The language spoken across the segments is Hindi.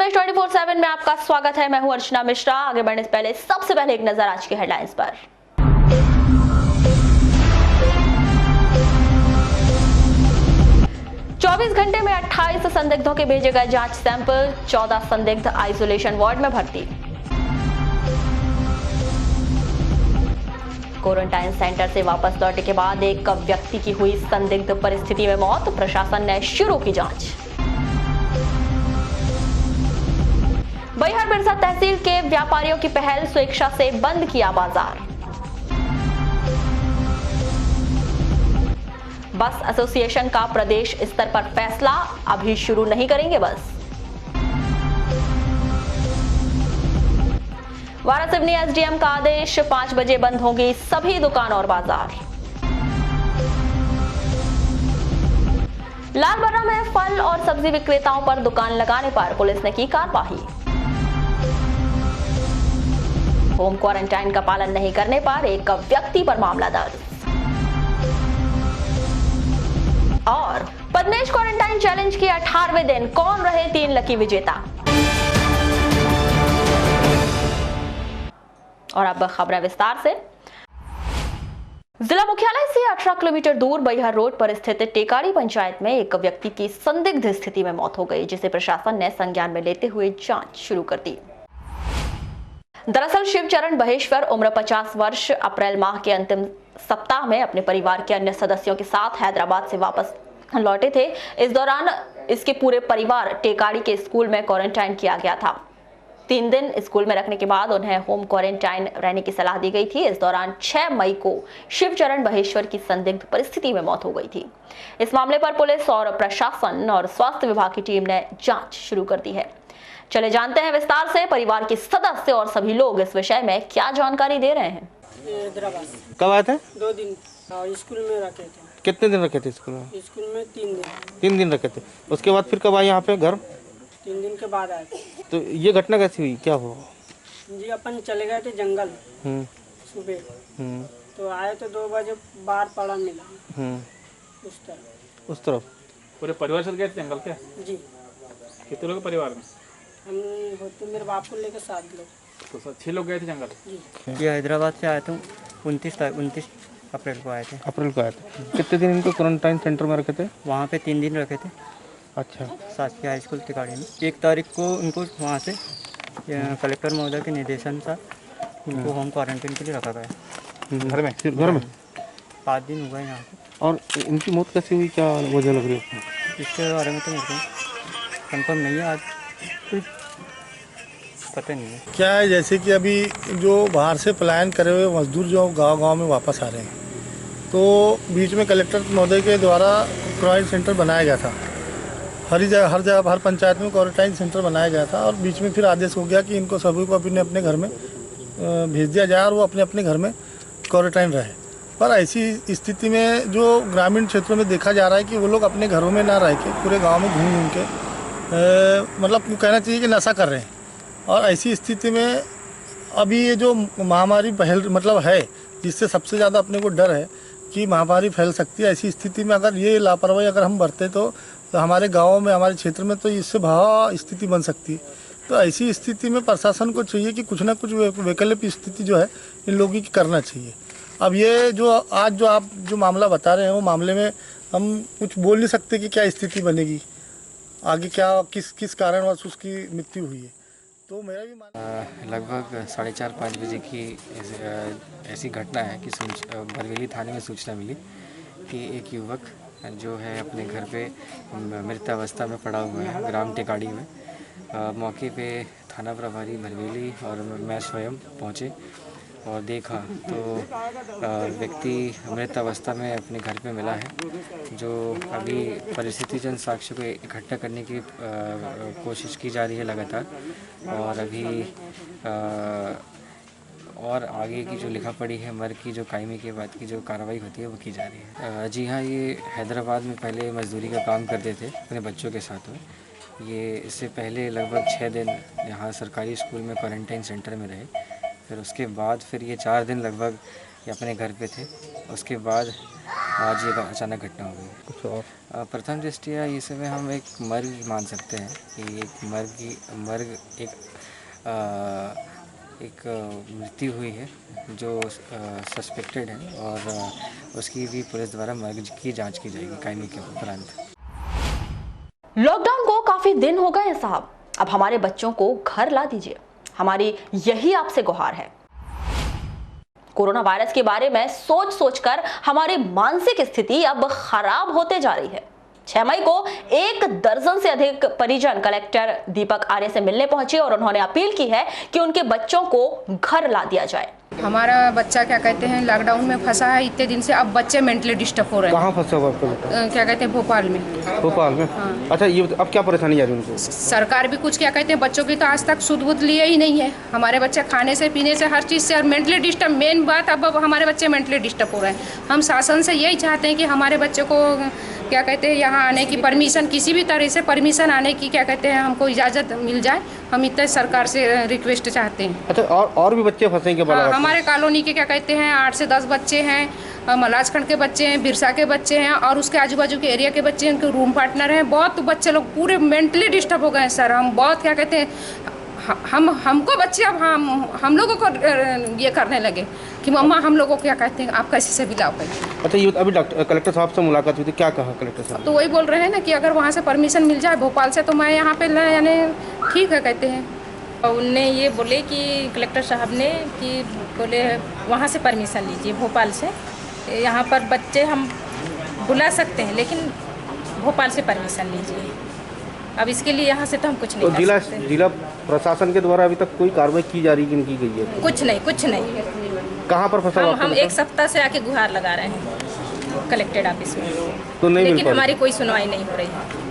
पद्मेश 24/7 में आपका स्वागत है। मैं हूं अर्चना मिश्रा। आगे बढ़ने से पहले सबसे पहले एक नजर आज की हेडलाइंस पर। चौबीस घंटे में 28 संदिग्धों के भेजे गए जांच सैंपल, 14 संदिग्ध आइसोलेशन वार्ड में भर्ती। क्वारंटाइन सेंटर से वापस लौटने के बाद एक व्यक्ति की हुई संदिग्ध परिस्थिति में मौत, प्रशासन ने शुरू की जांच। बैहर बिरसा तहसील के व्यापारियों की पहल, स्वेच्छा से बंद किया बाजार। बस एसोसिएशन का प्रदेश स्तर पर फैसला, अभी शुरू नहीं करेंगे बस। वारासिवनी एसडीएम का आदेश, 5 बजे बंद होंगी सभी दुकान और बाजार। लालबर्रा में फल और सब्जी विक्रेताओं पर दुकान लगाने पर पुलिस ने की कार्रवाई। होम क्वारंटाइन का पालन नहीं करने पर एक व्यक्ति पर मामला दर्ज। और पद्मेश क्वारंटाइन चैलेंज के 18वें दिन कौन रहे 3 लकी विजेता। और अब खबरें विस्तार से। जिला मुख्यालय से 18 किलोमीटर दूर बैहर रोड पर स्थित टेकाड़ी पंचायत में एक व्यक्ति की संदिग्ध स्थिति में मौत हो गई, जिसे प्रशासन ने संज्ञान में लेते हुए जांच शुरू कर दी। दरअसल शिवचरण बहेश्वर उम्र 50 वर्ष अप्रैल माह के अंतिम सप्ताह में अपने परिवार के अन्य सदस्यों के साथ हैदराबाद से वापस लौटे थे। इस दौरान इसके पूरे परिवार टेकाड़ी के स्कूल में क्वारंटाइन किया गया था। 3 दिन स्कूल में रखने के बाद उन्हें होम क्वारंटाइन रहने की सलाह दी गई थी। इस दौरान 6 मई को शिवचरण बहेश्वर की संदिग्ध परिस्थिति में मौत हो गई थी। इस मामले पर पुलिस और प्रशासन और स्वास्थ्य विभाग की टीम ने जांच शुरू कर दी है। चले जानते हैं विस्तार से परिवार के सदस्य और सभी लोग इस विषय में क्या जानकारी दे रहे हैं। हैदराबाद कब आए थे? 2 दिन स्कूल में रखे थे। कितने दिन रखे थे स्कूल में? स्कूल में 3 दिन। 3 दिन रखे थे। उसके बाद फिर कब आए यहाँ पे घर? 3 दिन के बाद आए थे। तो ये घटना कैसी हुई, क्या हुआ? जी अपन चले गए थे जंगल सुबह। तो आए तो 2 बजे बाहर पड़ा मिला उस तरफ। पूरे परिवार चल गए थे जंगल के? जी। कितने लोग परिवार में? हम होते मेरे बाप को लेकर 7 लोग। तो 6 लोग गए थे जंगल। जी। ये हैदराबाद से आया था 29 अप्रैल को आए थे। अप्रैल को आए थे। कितने दिन इनको क्वारंटाइन सेंटर में रखे थे? वहाँ पे 3 दिन रखे थे। अच्छा। शासकीय हाई स्कूल टिकाड़ी में 1 तारीख को उनको वहाँ से कलेक्टर महोदय के निर्देशन से उनको होम क्वारंटाइन के लिए रखा गया। घर में? घर में 5 दिन हुआ यहाँ पे। और इनकी मौत कैसी हुई, क्या वजह लग रही है? इसके बारे में तो मेरे को कंफर्म नहीं है, आज कोई पता नहीं है। क्या है, जैसे कि अभी जो बाहर से पलायन करे हुए मजदूर जो गांव-गांव में वापस आ रहे हैं, तो बीच में कलेक्टर महोदय के द्वारा क्वारंटाइन सेंटर बनाया गया था। हर जगह हर पंचायत में क्वारंटाइन सेंटर बनाया गया था और बीच में फिर आदेश हो गया कि इनको सभी को अपने घर में भेज दिया जाए और वो अपने अपने घर में क्वारंटाइन रहे। पर ऐसी स्थिति में जो ग्रामीण क्षेत्रों में देखा जा रहा है कि वो लोग अपने घरों में ना रह के पूरे गाँव में घूम घूम के मतलब कहना चाहिए कि नशा कर रहे हैं। और ऐसी स्थिति में अभी ये जो महामारी है, जिससे सबसे ज़्यादा अपने को डर है कि महामारी फैल सकती है। ऐसी स्थिति में अगर ये लापरवाही अगर हम बरते तो हमारे गाँव में, हमारे क्षेत्र में तो इससे भयावह स्थिति बन सकती है। तो ऐसी स्थिति में प्रशासन को चाहिए कि कुछ ना कुछ वैकल्पिक स्थिति जो है इन लोगों की करना चाहिए। अब ये जो आज जो आप जो मामला बता रहे हैं, वो मामले में हम कुछ बोल नहीं सकते कि क्या स्थिति बनेगी आगे, क्या किस कारणवश उसकी मृत्यु हुई है। तो मेरा भी लगभग 4:30-5 बजे की ऐसी घटना है कि बरवेली थाने में सूचना मिली कि एक युवक जो है अपने घर पे मृतावस्था में पड़ा हुआ है ग्राम टेकाड़ी में। मौके पे थाना प्रभारी बरवेली और मैं स्वयं पहुँचे और देखा तो व्यक्ति मृत अवस्था में अपने घर पे मिला है। जो अभी परिस्थितिजन साक्ष्य को इकट्ठा करने की कोशिश की जा रही है लगातार, और अभी और आगे की जो लिखा पड़ी है मर की जो कायमी के बाद की जो कार्रवाई होती है वो की जा रही है। जी हाँ, ये हैदराबाद में पहले मजदूरी का काम करते थे अपने बच्चों के साथ में। ये इससे पहले लगभग 6 दिन यहाँ सरकारी स्कूल में क्वारंटाइन सेंटर में रहे। फिर उसके बाद फिर ये 4 दिन लगभग ये अपने घर पे थे। उसके बाद आज ये अचानक घटना हो गई। कुछ और प्रथम दृष्टया इसमें हम एक मर्ग मान सकते हैं कि एक मर्ग एक मृत्यु हुई है जो सस्पेक्टेड है और उसकी भी पुलिस द्वारा मर्ग की जांच की जाएगी कायमी के उपरांत। लॉकडाउन को काफी दिन हो गए हैं साहब, अब हमारे बच्चों को घर ला दीजिए, हमारी यही आपसे गुहार है। कोरोना वायरस के बारे में सोच सोचकर हमारी मानसिक स्थिति अब खराब होते जा रही है। 6 मई को 1 दर्जन से अधिक परिजन कलेक्टर दीपक आर्य से मिलने पहुंचे और उन्होंने अपील की है कि उनके बच्चों को घर ला दिया जाए। हमारा बच्चा क्या कहते हैं लॉकडाउन में फंसा है इतने दिन से, अब बच्चे मेंटली डिस्टर्ब हो रहे हैं। कहाँ फंसा हुआ आपका बेटा? क्या कहते हैं भोपाल में। भोपाल में? हाँ। अच्छा, ये अब क्या परेशानी आ रही है उनको? सरकार भी कुछ क्या कहते हैं बच्चों की तो आज तक सुध बुध लिए ही नहीं है। हमारे बच्चे खाने से पीने से हर चीज़ से और मेंटली डिस्टर्ब, मेन बात अब हमारे बच्चे मेंटली डिस्टर्ब हो रहे हैं। हम शासन से यही चाहते हैं कि हमारे बच्चे को क्या कहते हैं यहाँ आने की परमिशन, किसी भी तरह से परमिशन आने की क्या कहते हैं हमको इजाज़त मिल जाए। हम इतने सरकार से रिक्वेस्ट चाहते हैं। अच्छा, और भी बच्चे फंसे के हाँ, हमारे कॉलोनी के क्या कहते हैं 8 से 10 बच्चे हैं, मलाजखंड के बच्चे हैं, बिरसा के बच्चे हैं और उसके आजू बाजू के एरिया के बच्चे हैं, उनके रूम पार्टनर हैं। बहुत बच्चे लोग पूरे मेंटली डिस्टर्ब हो गए हैं सर। हम बहुत क्या कहते हैं हमको बच्चे अब हम लोगों को ये करने लगे कि मम्मा हम लोगों को क्या कहते हैं आप कैसे से भी लाओ। अच्छा, ये अभी कलेक्टर साहब से मुलाकात हुई थी, क्या कहा कलेक्टर साहब? तो वही बोल रहे हैं ना कि अगर वहाँ से परमिशन मिल जाए भोपाल से तो मैं यहाँ पे यानी ठीक है कहते हैं। उनने ये बोले कि कलेक्टर साहब ने कि बोले वहाँ से परमिशन लीजिए भोपाल से, यहाँ पर बच्चे हम बुला सकते हैं लेकिन भोपाल से परमिशन लीजिए। अब इसके लिए यहाँ से तो हम कुछ नहीं कर सकते। जिला प्रशासन के द्वारा अभी तक कोई कार्रवाई की जा रही है, की गई है? कुछ नहीं। कहाँ पर फंसा हुआ? हम 1 सप्ताह से आके गुहार लगा रहे हैं कलेक्टेड ऑफिस में, तो नहीं, लेकिन हमारी कोई सुनवाई नहीं हो रही है।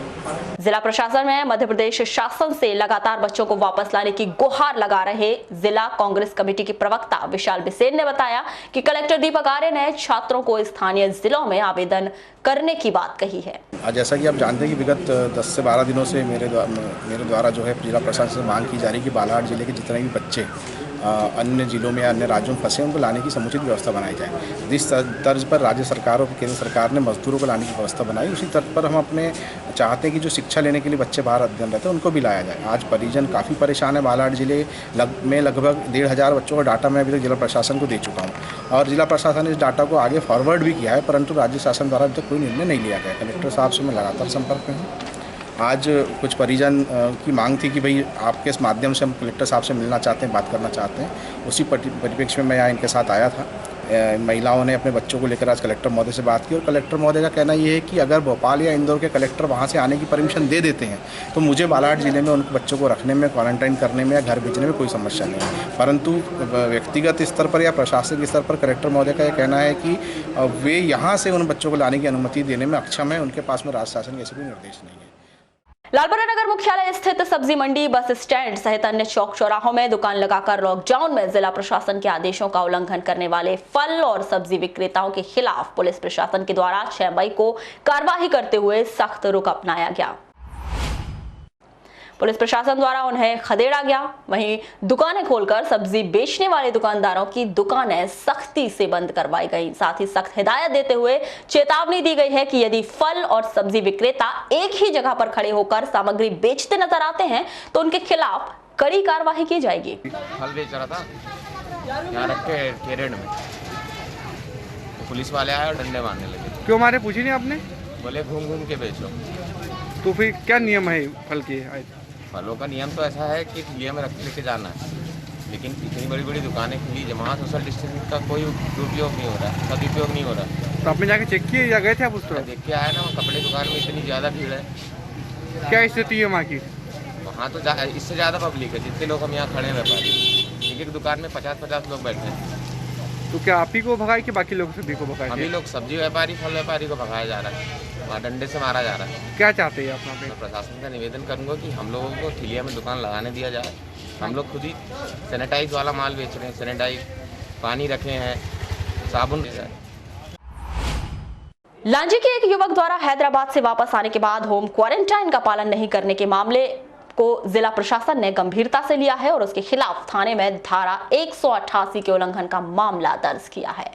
जिला प्रशासन में मध्य प्रदेश शासन से लगातार बच्चों को वापस लाने की गुहार लगा रहे जिला कांग्रेस कमेटी के प्रवक्ता विशाल बिसेन ने बताया कि कलेक्टर दीपक आर्य ने छात्रों को स्थानीय जिलों में आवेदन करने की बात कही है। जैसा कि आप जानते हैं कि विगत 10 से 12 दिनों से मेरे द्वारा जो है जिला प्रशासन से मांग की जा रही है कि बालाघाट जिले के जितने भी बच्चे अन्य जिलों में या अन्य राज्यों में फंसे उनको लाने की समुचित व्यवस्था बनाई जाए। जिस तर्ज पर राज्य सरकार और केंद्र सरकार ने मजदूरों को लाने की व्यवस्था बनाई, उसी तर्ज पर हम अपने चाहते हैं कि जो शिक्षा लेने के लिए बच्चे बाहर अध्ययन रहते हैं उनको भी लाया जाए। आज परिजन काफ़ी परेशान है। बालाघाट जिले में लगभग 1500 बच्चों का डाटा मैं अभी तक जिला प्रशासन को दे चुका हूँ और जिला प्रशासन ने इस डाटा को आगे फॉरवर्ड भी किया है, परंतु राज्य शासन द्वारा अभी तक कोई निर्णय नहीं लिया गया। कलेक्टर साहब से मैं लगातार संपर्क में हूँ। आज कुछ परिजन की मांग थी कि भाई आपके इस माध्यम से हम कलेक्टर साहब से मिलना चाहते हैं, बात करना चाहते हैं। उसी परिप्रेक्ष्य में मैं यहाँ इनके साथ आया था। महिलाओं ने अपने बच्चों को लेकर आज कलेक्टर महोदय से बात की और कलेक्टर महोदय का कहना ये है कि अगर भोपाल या इंदौर के कलेक्टर वहाँ से आने की परमिशन दे देते हैं तो मुझे बालाघाट जिले में उन बच्चों को रखने में, क्वारंटाइन करने में या घर भेजने में कोई समस्या नहीं है। परंतु व्यक्तिगत स्तर पर या प्रशासनिक स्तर पर कलेक्टर महोदय का यह कहना है कि वे यहाँ से उन बच्चों को लाने की अनुमति देने में अक्षम है। उनके पास में राज्य शासन के ऐसे कोई निर्देश नहीं है। लालबर्रा नगर मुख्यालय स्थित सब्जी मंडी, बस स्टैंड सहित अन्य चौक चौराहों में दुकान लगाकर लॉकडाउन में जिला प्रशासन के आदेशों का उल्लंघन करने वाले फल और सब्जी विक्रेताओं के खिलाफ पुलिस प्रशासन के द्वारा 6 मई को कार्रवाई करते हुए सख्त रुख अपनाया गया। पुलिस प्रशासन द्वारा उन्हें खदेड़ा गया। वहीं दुकानें खोलकर सब्जी बेचने वाले दुकानदारों की दुकानें सख्ती से बंद करवाई गई। साथ ही सख्त हिदायत देते हुए चेतावनी दी गई है कि यदि फल और सब्जी विक्रेता एक ही जगह पर खड़े होकर सामग्री बेचते नजर आते हैं तो उनके खिलाफ कड़ी कार्रवाई की जाएगी। फल बेच रहा था यहाँ रख के केरेड में, तो पुलिस वाले आए और डंडे मारने लगे। क्यों मारे, पूछी नहीं आपने? बोले घूम घूम के बेचो। तो फिर क्या नियम है फल के? फलों का नियम तो ऐसा है कि ठेलिया में रख के लेके जाना है, लेकिन इतनी बड़ी बड़ी दुकानें खुली, जहाँ सोशल डिस्टेंसिंग का कोई दुरुपयोग नहीं हो रहा है, सदुपयोग नहीं हो रहा है। तो आपने जाके चेक किए या गए थे आप उस तरफ? देख के आया ना, कपड़े दुकान में इतनी ज़्यादा भीड़ है। क्या स्थिति है वहाँ की? वहाँ तो इससे ज़्यादा पब्लिक है। जितने लोग हम यहाँ खड़े हैं व्यापारी, एक एक दुकान में 50-50 लोग बैठे हैं। तो क्या आप ही को भगाए कि बाकी लोग सभी को भगाए? हम ही लोग सब्जी व्यापारी, फल व्यापारी को भगाया जा रहा है, वहाँ डंडे से मारा जा रहा है। क्या चाहते हैं आप वहाँ पे? मैं प्रशासन का निवेदन करूंगा कि हम लोगों को ठेलिया में दुकान लगाने दिया जाए। हम लोग खुद ही सैनिटाइज वाला माल बेच रहे हैं, सैनिटाइज पानी रखे हैं, साबुन। लांजी के एक युवक द्वारा हैदराबाद से वापस आने के बाद होम क्वारंटाइन का पालन नहीं करने के मामले को जिला प्रशासन ने गंभीरता से लिया है और उसके खिलाफ थाने में धारा 188 के उल्लंघन का मामला दर्ज किया है।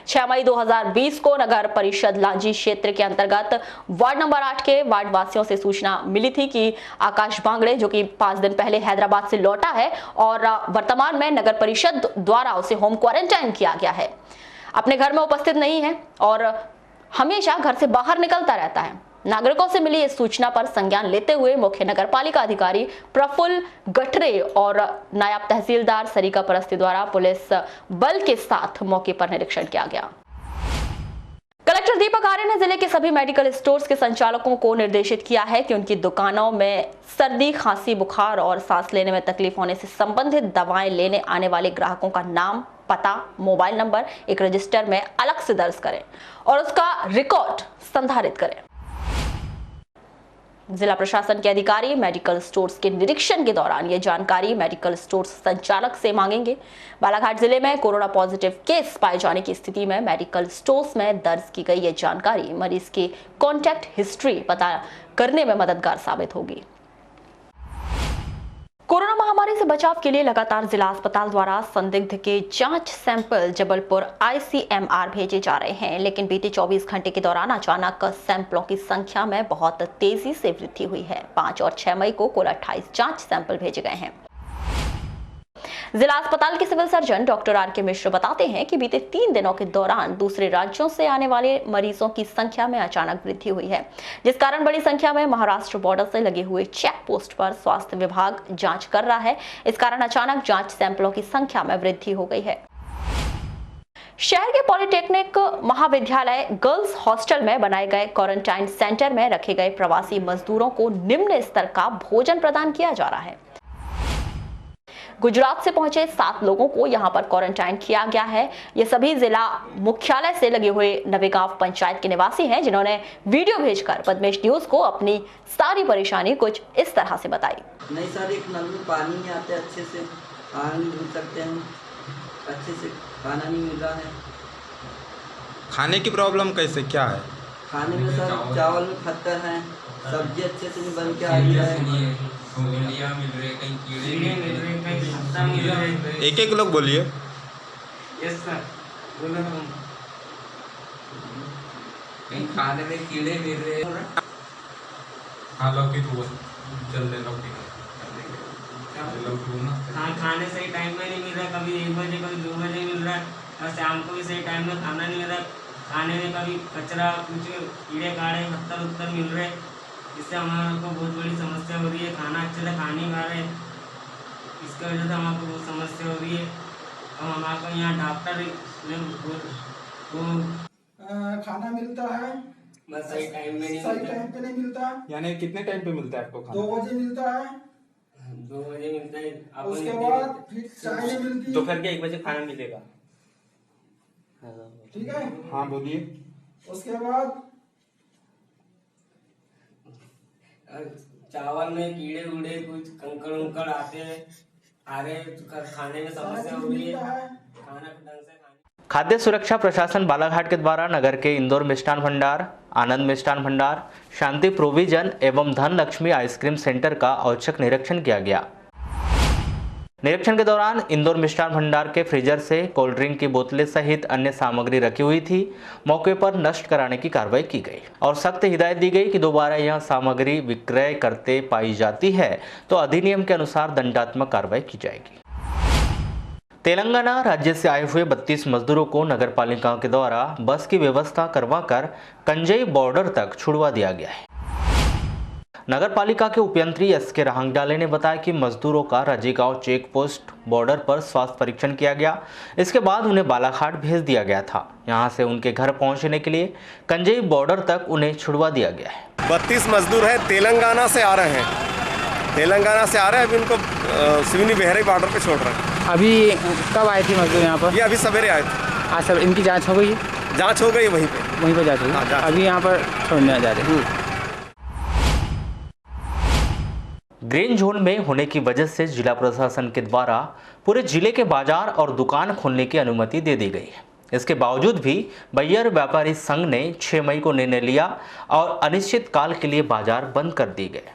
6 मई 2020 को नगर परिषद लांजी क्षेत्र के अंतर्गत वार्ड नंबर 8 के वार्ड वासियों से सूचना मिली थी कि आकाश बांगड़े, जो कि 5 दिन पहले हैदराबाद से लौटा है और वर्तमान में नगर परिषद द्वारा उसे होम क्वारंटाइन किया गया है, अपने घर में उपस्थित नहीं है और हमेशा घर से बाहर निकलता रहता है। नागरिकों से मिली इस सूचना पर संज्ञान लेते हुए मुख्य नगर पालिका अधिकारी प्रफुल्ल गठरे और नायब तहसीलदार सरिका परस्ती द्वारा पुलिस बल के साथ मौके पर निरीक्षण किया गया। कलेक्टर दीपक आर्य ने जिले के सभी मेडिकल स्टोर्स के संचालकों को निर्देशित किया है कि उनकी दुकानों में सर्दी, खांसी, बुखार और सांस लेने में तकलीफ होने से संबंधित दवाएं लेने आने वाले ग्राहकों का नाम, पता, मोबाइल नंबर एक रजिस्टर में अलग से दर्ज करें और उसका रिकॉर्ड संधारित करें। जिला प्रशासन के अधिकारी मेडिकल स्टोर्स के निरीक्षण के दौरान ये जानकारी मेडिकल स्टोर्स संचालक से मांगेंगे। बालाघाट जिले में कोरोना पॉजिटिव केस पाए जाने की स्थिति में मेडिकल स्टोर्स में दर्ज की गई ये जानकारी मरीज की कॉन्टैक्ट हिस्ट्री पता करने में मददगार साबित होगी। कोरोना महामारी से बचाव के लिए लगातार जिला अस्पताल द्वारा संदिग्ध के जांच सैंपल जबलपुर ICMR भेजे जा रहे हैं, लेकिन बीते 24 घंटे के दौरान अचानक सैंपलों की संख्या में बहुत तेजी से वृद्धि हुई है। 5 और 6 मई को कुल 28 जांच सैंपल भेजे गए हैं। जिला अस्पताल के सिविल सर्जन डॉक्टर RK मिश्र बताते हैं कि बीते 3 दिनों के दौरान दूसरे राज्यों से आने वाले मरीजों की संख्या में अचानक वृद्धि हुई है, जिस कारण बड़ी संख्या में महाराष्ट्र बॉर्डर से लगे हुए चेक पोस्ट पर स्वास्थ्य विभाग जांच कर रहा है। इस कारण अचानक जांच सैंपलों की संख्या में वृद्धि हो गई है। शहर के पॉलिटेक्निक महाविद्यालय गर्ल्स हॉस्टल में बनाए गए क्वारंटाइन सेंटर में रखे गए प्रवासी मजदूरों को निम्न स्तर का भोजन प्रदान किया जा रहा है। गुजरात से पहुंचे 7 लोगों को यहां पर क्वारंटाइन किया गया है। ये सभी जिला मुख्यालय से लगे हुए नवेगांव पंचायत के निवासी हैं, जिन्होंने वीडियो भेजकर पद्मेश न्यूज को अपनी सारी परेशानी कुछ इस तरह से बताई। नहीं सर, एक नल में पानी नहीं आता, अच्छे से पानी धो सकते हैं, अच्छे से खाना नहीं मिल रहा है। खाने की प्रॉब्लम कैसे, क्या है? खाने में सर चावल में खत्तर है, सब्जी अच्छे से नहीं बन के आ रही है, एक लोग बोलिए। यस सर, बोलो तुम। कहीं खाने में कीड़े मिल रहे हैं। हाँ लौकी तो चल दे लौकी हाँ, खाने सही टाइम में नहीं मिल रहा, कभी 1 बजे कभी 2 बजे मिल रहा है और शाम को भी सही टाइम में खाना नहीं मिल रहा। खाने में कभी कचरा, कुछ कीड़े काड़े पत्थर उत्तर मिल रहे, इससे हमारे को बहुत बड़ी समस्या हो रही है। खाना अच्छे से खा नहीं पा रहे, इसकी वजह से हमारे बहुत समस्या हो रही है। अब हमारे यहाँ डॉक्टर खाना मिलता है बस सही टाइम में नहीं, सही टाइम पे नहीं मिलता। यानी कितने टाइम पे मिलता है आपको खाना? 2 बजे मिलता है, 2 बजे मिलता है। उसके बाद फिर चाय नहीं मिलती। दोपहर के 1 बजे खाना मिलेगा। ठीक है, हाँ बोलिए। उसके बाद चावल में कीड़े उड़े, कुछ कंकड़ उंकड़ आते हैं, आ रहे, खाने में समस्या हो रही है, खाना ढंग से खाद्य सुरक्षा प्रशासन बालाघाट के द्वारा नगर के इंदौर मिष्ठान भंडार, आनंद मिष्ठान भंडार, शांति प्रोविजन एवं धन लक्ष्मी आइसक्रीम सेंटर का औचक निरीक्षण किया गया। निरीक्षण के दौरान इंदौर मिष्ठान भंडार के फ्रीजर से कोल्ड ड्रिंक की बोतलें सहित अन्य सामग्री रखी हुई थी। मौके पर नष्ट कराने की कार्रवाई की गई और सख्त हिदायत दी गई कि दोबारा यह सामग्री विक्रय करते पाई जाती है तो अधिनियम के अनुसार दंडात्मक कार्रवाई की जाएगी। तेलंगाना राज्य से आए हुए 32 मजदूरों को नगर पालिका के द्वारा बस की व्यवस्था करवाकर कंजई बॉर्डर तक छुड़वा दिया गया है। नगर पालिका के उपयंत्री SK रहांगडाले ने बताया कि मजदूरों का राजेगांव चेक पोस्ट बॉर्डर पर स्वास्थ्य परीक्षण किया गया। इसके बाद उन्हें बालाघाट भेज दिया गया था। यहां से उनके घर पहुंचने के लिए कंजई बॉर्डर तक उन्हें छुड़वा दिया गया है। 32 मजदूर हैं, तेलंगाना से आ रहे हैं। तेलंगाना से आ रहे हैं, अभी उनको सिवनी बहराई बॉर्डर पे छोड़ रहे हैं। अभी कब आए थे मजदूर यहाँ पर? ये अभी सवेरे आए थे। आज सब इनकी जाँच हो गई है? जाँच हो गई वहीं पे जाँच हुई। अभी यहाँ पर छोड़ने जा रहे हैं। ग्रीन जोन में होने की वजह से जिला प्रशासन के द्वारा पूरे जिले के बाजार और दुकान खोलने की अनुमति दे दी गई है। इसके बावजूद भी बैयर व्यापारी संघ ने 6 मई को निर्णय लिया और अनिश्चित काल के लिए बाजार बंद कर दिए गए।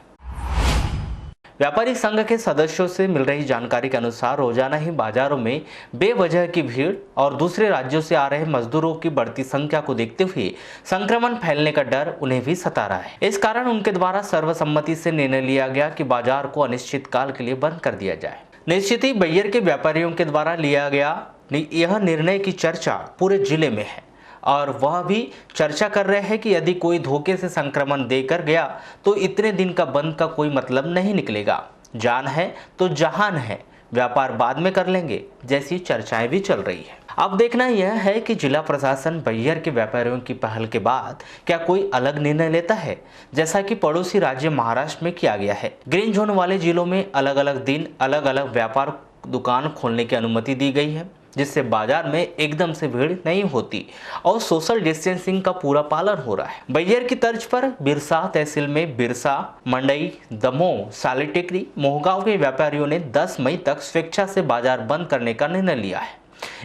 व्यापारी संघ के सदस्यों से मिल रही जानकारी के अनुसार रोजाना ही बाजारों में बेवजह की भीड़ और दूसरे राज्यों से आ रहे मजदूरों की बढ़ती संख्या को देखते हुए संक्रमण फैलने का डर उन्हें भी सता रहा है। इस कारण उनके द्वारा सर्वसम्मति से निर्णय लिया गया कि बाजार को अनिश्चित काल के लिए बंद कर दिया जाए। निश्चित ही बैयर के व्यापारियों के द्वारा लिया गया यह निर्णय की चर्चा पूरे जिले में है और वह भी चर्चा कर रहे हैं कि यदि कोई धोखे से संक्रमण देकर गया तो इतने दिन का बंद का कोई मतलब नहीं निकलेगा। जान है तो जहान है, व्यापार बाद में कर लेंगे जैसी चर्चाएं भी चल रही है। अब देखना यह है कि जिला प्रशासन बैयर के व्यापारियों की पहल के बाद क्या कोई अलग निर्णय लेता है, जैसा कि पड़ोसी राज्य महाराष्ट्र में किया गया है। ग्रीन जोन वाले जिलों में अलग अलग दिन अलग अलग व्यापार दुकान खोलने की अनुमति दी गई है, जिससे बाजार में एकदम से भीड़ नहीं होती और सोशल डिस्टेंसिंग का पूरा पालन हो रहा है। बैयर की तर्ज पर बिरसा तहसील में बिरसा, मंडई, दमोह, सालेटेकरी, मोहगांव के व्यापारियों ने 10 मई तक स्वेच्छा से बाजार बंद करने का निर्णय लिया है।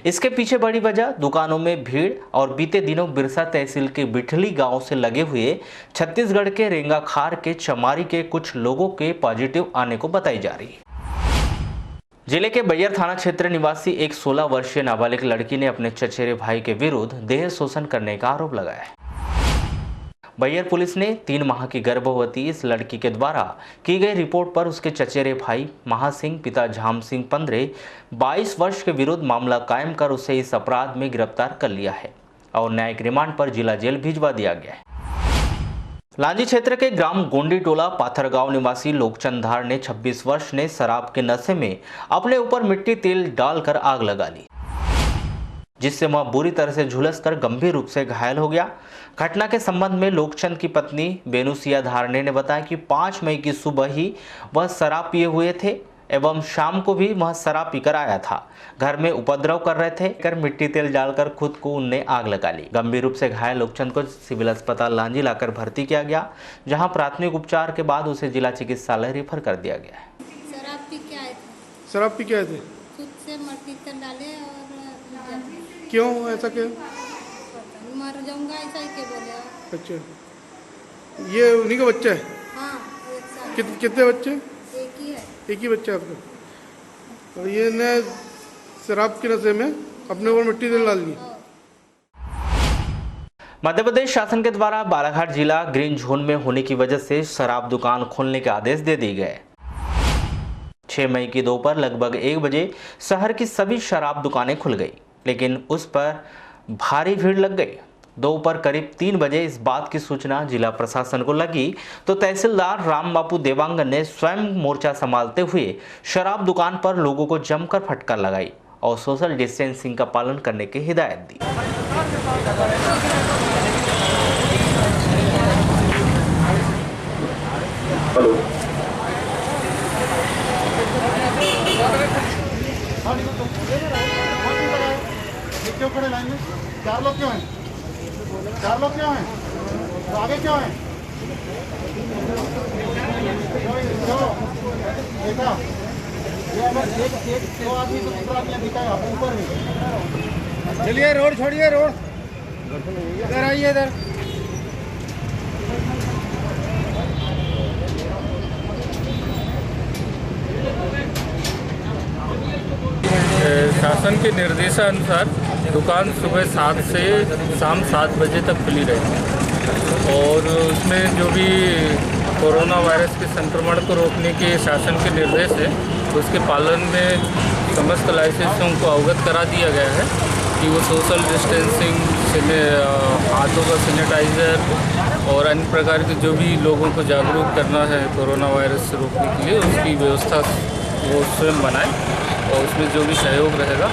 इसके पीछे बड़ी वजह दुकानों में भीड़ और बीते दिनों बिरसा तहसील के बिठली गांव से लगे हुए छत्तीसगढ़ के रेंगाखार के चमारी के कुछ लोगों के पॉजिटिव आने को बताई जा रही है। जिले के बैयर थाना क्षेत्र निवासी एक 16 वर्षीय नाबालिग लड़की ने अपने चचेरे भाई के विरुद्ध देह शोषण करने का आरोप लगाया है। बैयर पुलिस ने 3 माह की गर्भवती इस लड़की के द्वारा की गई रिपोर्ट पर उसके चचेरे भाई महासिंह पिता झाम सिंह पंद्रे 22 वर्ष के विरुद्ध मामला कायम कर उसे इस अपराध में गिरफ्तार कर लिया है और न्यायिक रिमांड पर जिला जेल भिजवा दिया गया है। लांजी क्षेत्र के ग्राम गोंडी टोला पाथरगांव निवासी लोकचंद धार ने 26 वर्ष ने शराब के नशे में अपने ऊपर मिट्टी तेल डालकर आग लगा ली, जिससे वह बुरी तरह से झुलसकर गंभीर रूप से घायल हो गया। घटना के संबंध में लोकचंद की पत्नी बेनुसिया धारने ने बताया कि 5 मई की सुबह ही वह शराब पिए हुए थे एवं शाम को भी वह शराब पीकर आया था। घर में उपद्रव कर रहे थे कर मिट्टी तेल डालकर खुद को उनने आग लगा ली। गंभीर रूप से घायल लोकचंद को सिविल अस्पताल लांजी लाकर भर्ती किया गया, जहां प्राथमिक उपचार के बाद उसे जिला चिकित्सालय रेफर कर दिया गया है। शराब पी के आए थे खुद से मिट्टी तेल डाले और क्यों ऐसा क्यों? मर जाऊंगा ऐसा ही के बोले। अच्छा, ये उन्हीं का बच्चा है? हाँ, कितने बच्चे? एक ही है। एक ही बच्चा आपका? और ये ने शराब के नशे में अपने ऊपर मिट्टी तेल डाल दी। मध्य प्रदेश शासन के द्वारा बालाघाट जिला ग्रीन जोन में होने की वजह से शराब दुकान खोलने के आदेश दे दिए गए। 6 मई की दोपहर लगभग 1 बजे शहर की सभी शराब दुकानें खुल गई, लेकिन उस पर भारी भीड़ लग गई। दोपहर करीब 3 बजे इस बात की सूचना जिला प्रशासन को लगी तो तहसीलदार राम बापू देवांगन ने स्वयं मोर्चा संभालते हुए शराब दुकान पर लोगों को जमकर फटकार लगाई और सोशल डिस्टेंसिंग का पालन करने की हिदायत दी। क्यों खड़े लाइन में? 4 लोग क्यों हैं? 4 लोग क्यों हैं? तो आगे क्यों हैं? देखा ये अगर एक 2 आदमी तो दूसरा आदमी दिखाएगा ऊपर में। चलिए रोड छोड़िए, रोड इधर आइए, इधर। शासन के निर्देशानुसार दुकान सुबह 7 से शाम 7 बजे तक खुली रहेगी और उसमें जो भी कोरोना वायरस के संक्रमण को रोकने के शासन के निर्देश है उसके पालन में समस्त लाइसेंसों को अवगत करा दिया गया है कि वो सोशल डिस्टेंसिंग, हाथों का सैनिटाइज़र और अन्य प्रकार के जो भी लोगों को जागरूक करना है कोरोना वायरस से रोकने के लिए उसकी व्यवस्था वो स्वयं बनाए और उसमें जो भी सहयोग रहेगा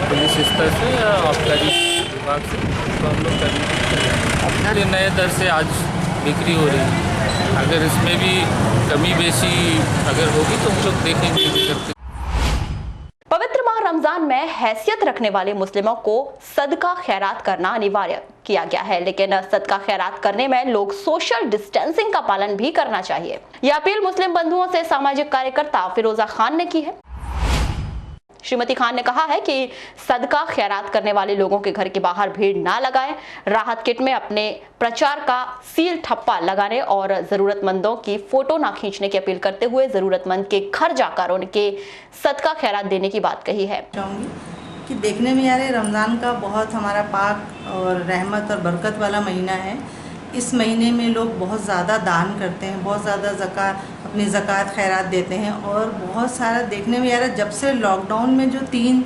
पुलिस स्तर से या आबकारी विभाग से तो हम लोग करने नए दर से आज बिक्री हो रही है। अगर इसमें भी कमी बेशी अगर होगी तो हम लोग देखेंगे। पवित्र माह रमजान में हैसियत रखने वाले मुस्लिमों को सदका खैरात करना अनिवार्य किया गया है, लेकिन सदका खैरात करने में लोग सोशल डिस्टेंसिंग का पालन भी करना चाहिए। यह अपील मुस्लिम बंधुओं से सामाजिक कार्यकर्ता फिरोजा खान ने की है। श्रीमती खान ने कहा है कि सदका खैरात करने वाले लोगों के घर के बाहर भीड़ ना लगाएं, राहत किट में अपने प्रचार का सील ठप्पा लगाने और जरूरतमंदों की फोटो ना खींचने की अपील करते हुए जरूरतमंद के घर जाकर उनके सदका खैरात देने की बात कही है। कि देखने में यार रमज़ान का बहुत हमारा पाक और रहमत और बरकत वाला महीना है। इस महीने में लोग बहुत ज़्यादा दान करते हैं, बहुत ज़्यादा अपनी ज़कात खैरात देते हैं और बहुत सारा देखने में यार जब से लॉकडाउन में जो 3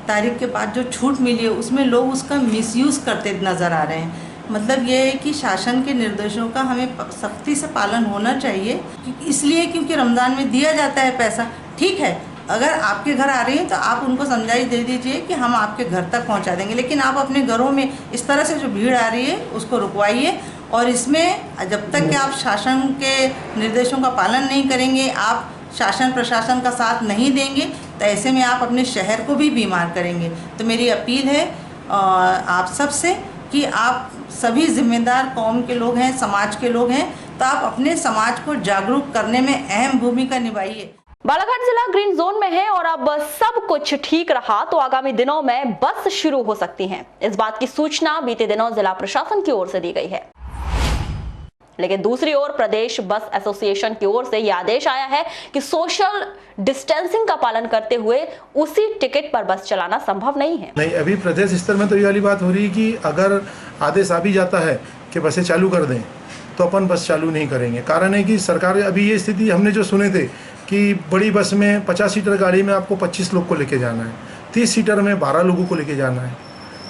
तारीख के बाद जो छूट मिली है उसमें लोग उसका मिसयूज़ करते नज़र आ रहे हैं। मतलब ये है कि शासन के निर्देशों का हमें सख्ती से पालन होना चाहिए, इसलिए क्योंकि रमज़ान में दिया जाता है पैसा। ठीक है, अगर आपके घर आ रही है तो आप उनको समझाई दे दीजिए कि हम आपके घर तक पहुंचा देंगे, लेकिन आप अपने घरों में इस तरह से जो भीड़ आ रही है उसको रुकवाइए। और इसमें जब तक कि आप शासन के निर्देशों का पालन नहीं करेंगे, आप शासन प्रशासन का साथ नहीं देंगे, तो ऐसे में आप अपने शहर को भी बीमार करेंगे। तो मेरी अपील है आप सबसे कि आप सभी जिम्मेदार कौम के लोग हैं, समाज के लोग हैं, तो आप अपने समाज को जागरूक करने में अहम भूमिका निभाइए। बालाघाट जिला ग्रीन जोन में है और अब सब कुछ ठीक रहा तो आगामी दिनों में बस शुरू हो सकती हैं। इस बात की सूचना बीते दिनों जिला प्रशासन की ओर से दी गई है, लेकिन दूसरी ओर प्रदेश बस एसोसिएशन की ओर से यह आदेश आया है कि सोशल डिस्टेंसिंग का पालन करते हुए उसी टिकट पर बस चलाना संभव नहीं है। नहीं, अभी प्रदेश स्तर में तो ये वाली बात हो रही है कि अगर आदेश आ भी जाता है कि बसें चालू कर दें तो अपन बस चालू नहीं करेंगे। कारण है कि सरकार अभी ये स्थिति हमने जो सुने थे कि बड़ी बस में 50 सीटर गाड़ी में आपको 25 लोग को लेके जाना है, 30 सीटर में 12 लोगों को लेके जाना है,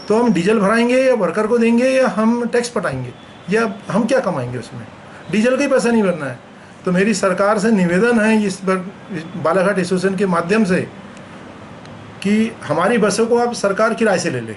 तो हम डीजल भराएंगे या वर्कर को देंगे या हम टैक्स पटाएंगे या हम क्या कमाएंगे उसमें? डीजल का ही पैसा नहीं भरना है। तो मेरी सरकार से निवेदन है इस बालाघाट एसोसिएशन के माध्यम से कि हमारी बसों को आप सरकार किराए से ले ले,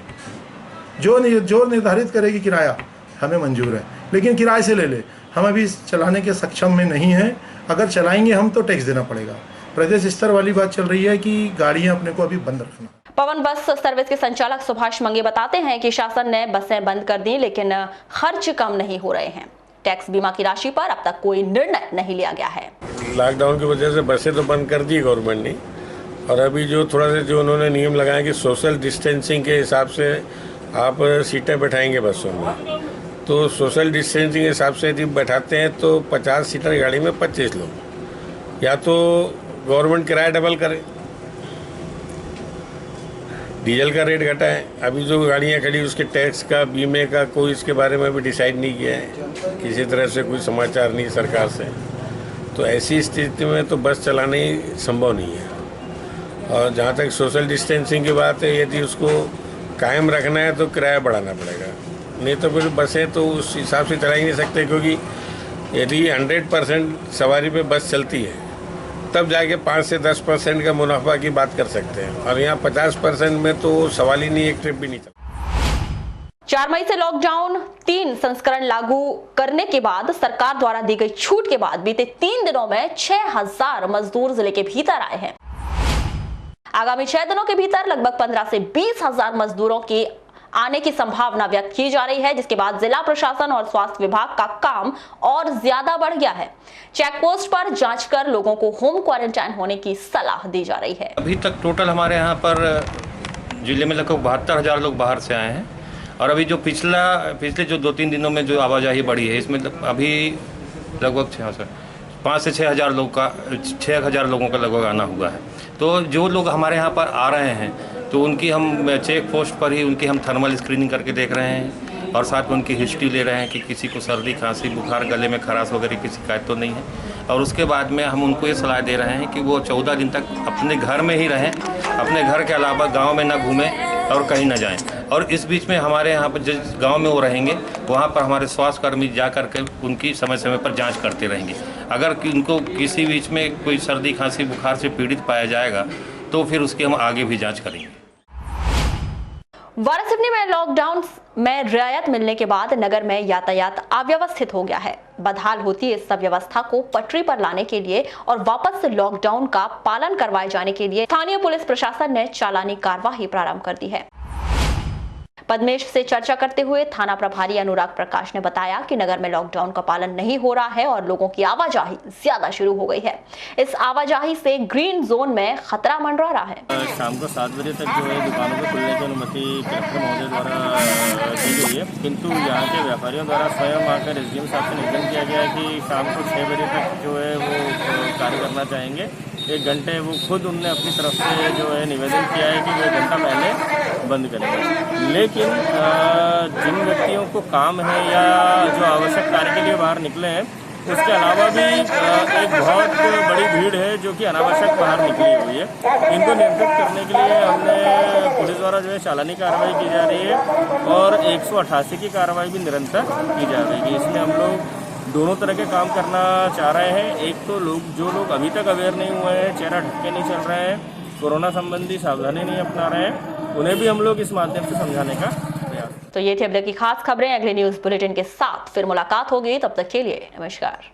जो निर्धारित करेगी किराया हमें मंजूर है, लेकिन किराए से ले ले। हम अभी चलाने के सक्षम में नहीं हैं, अगर चलाएंगे हम तो टैक्स देना पड़ेगा। प्रदेश स्तर वाली बात चल रही है कि गाड़ियां अपने को अभी बंद रखना। पवन बस सर्विस के संचालक सुभाष मंगे बताते हैं कि शासन ने बसें बंद कर दी, लेकिन खर्च कम नहीं हो रहे हैं। टैक्स बीमा की राशि पर अब तक कोई निर्णय नहीं लिया गया है। लॉकडाउन की वजह से बसें तो बंद कर दी गवर्नमेंट ने, और अभी जो थोड़ा सा जो उन्होंने नियम लगाया कि सोशल डिस्टेंसिंग के हिसाब से आप सीटें बैठाएंगे बसों में, तो सोशल डिस्टेंसिंग के हिसाब से यदि बैठाते हैं तो 50 सीटर गाड़ी में 25 लोग, या तो गवर्नमेंट किराया डबल करे, डीजल का रेट घटाए। अभी जो गाड़ियाँ खड़ी उसके टैक्स का, बीमे का कोई इसके बारे में भी डिसाइड नहीं किया है, किसी तरह से कोई समाचार नहीं सरकार से। तो ऐसी स्थिति में तो बस चलाना ही संभव नहीं है। और जहाँ तक सोशल डिस्टेंसिंग की बात है, यदि उसको कायम रखना है तो किराया बढ़ाना पड़ेगा, नहीं तो फिर बसें तो उस हिसाब से चला ही नहीं सकते, क्योंकि यदि 100% सवारी पे बस चलती है तब जाके 5 से 10% का मुनाफा की बात कर सकते हैं, और यहाँ 50% में तो सवाल ही नहीं, एक ट्रिप भी नहीं चलता। 4 मई से लॉकडाउन 3 संस्करण लागू करने के बाद सरकार द्वारा दी गई छूट के बाद बीते 3 दिनों में 6000 मजदूर जिले के भीतर आए हैं। आगामी 6 दिनों के भीतर लगभग 15 से 20 हजार मजदूरों की आने की संभावना व्यक्त की जा रही है, जिसके बाद जिला प्रशासन और स्वास्थ्य विभाग का काम और ज्यादा बढ़ गया है। चेक पोस्ट पर जांच कर लोगों को होम क्वारंटाइन होने की सलाह दी जा रही है। अभी तक टोटल हमारे यहाँ पर जिले में लगभग 72,000 लोग बाहर से आए हैं, और अभी जो पिछले जो 2-3 दिनों में जो आवाजाही बढ़ी है, इसमें अभी लगभग 5 से 6 हज़ार लोगों का लगभग आना हुआ है। तो जो लोग हमारे यहाँ पर आ रहे हैं तो उनकी हम चेक पोस्ट पर ही उनकी हम थर्मल स्क्रीनिंग करके देख रहे हैं, और साथ में उनकी हिस्ट्री ले रहे हैं कि किसी को सर्दी, खांसी, बुखार, गले में खराश वगैरह की शिकायत तो नहीं है। और उसके बाद में हम उनको ये सलाह दे रहे हैं कि वो 14 दिन तक अपने घर में ही रहें, अपने घर के अलावा गांव में ना घूमें और कहीं ना जाएं। और इस बीच में हमारे यहाँ पर जिस गांव में वो रहेंगे वहाँ पर हमारे स्वास्थ्यकर्मी जा कर के उनकी समय समय पर जाँच करते रहेंगे। अगर उनको किसी बीच में कोई सर्दी, खांसी, बुखार से पीड़ित पाया जाएगा तो फिर उसकी हम आगे भी जाँच करेंगे। वारासिवनी में लॉकडाउन में रियायत मिलने के बाद नगर में यातायात अव्यवस्थित हो गया है। बदहाल होती इस व्यवस्था को पटरी पर लाने के लिए और वापस से लॉकडाउन का पालन करवाए जाने के लिए स्थानीय पुलिस प्रशासन ने चालानी कार्यवाही प्रारंभ कर दी है। पद्मेश से चर्चा करते हुए थाना प्रभारी अनुराग प्रकाश ने बताया कि नगर में लॉकडाउन का पालन नहीं हो रहा है और लोगों की आवाजाही ज्यादा शुरू हो गई है। इस आवाजाही से ग्रीन जोन में खतरा मंडरा रहा है। शाम को 7 बजे तक जो है दुकानों को खुलने की अनुमति कलेक्टर महोदय द्वारा दी गई है, किंतु यहाँ के व्यापारियों द्वारा स्वयं आकर एसडीएम साहब से निवेदन किया गया है कि शाम को 6 बजे तक जो है वो कार्य करना चाहेंगे। 1 घंटे वो खुद उनने अपनी तरफ से जो है निवेदन किया है कि 1 घंटा पहले बंद करेंगे, लेकिन जिन व्यक्तियों को काम है या जो आवश्यक कार्य के लिए बाहर निकले हैं, उसके अलावा भी एक बहुत बड़ी भीड़ है जो कि अनावश्यक बाहर निकली हुई है। इनको नियंत्रित करने के लिए हमने पुलिस द्वारा जो है चालानी कार्रवाई की जा रही है और 188 की कार्रवाई भी निरंतर की जा रही है। इसमें हम लोग दोनों तरह के काम करना चाह रहे हैं। एक तो जो लोग अभी तक अवेयर नहीं हुए हैं, चेहरा ढक के नहीं चल रहे हैं, कोरोना संबंधी सावधानी नहीं अपना रहे हैं, उन्हें भी हम लोग इस माध्यम से समझाने का प्रयास। तो ये थी अब तक की खास खबरें। अगले न्यूज बुलेटिन के साथ फिर मुलाकात होगी, तब तक के लिए नमस्कार।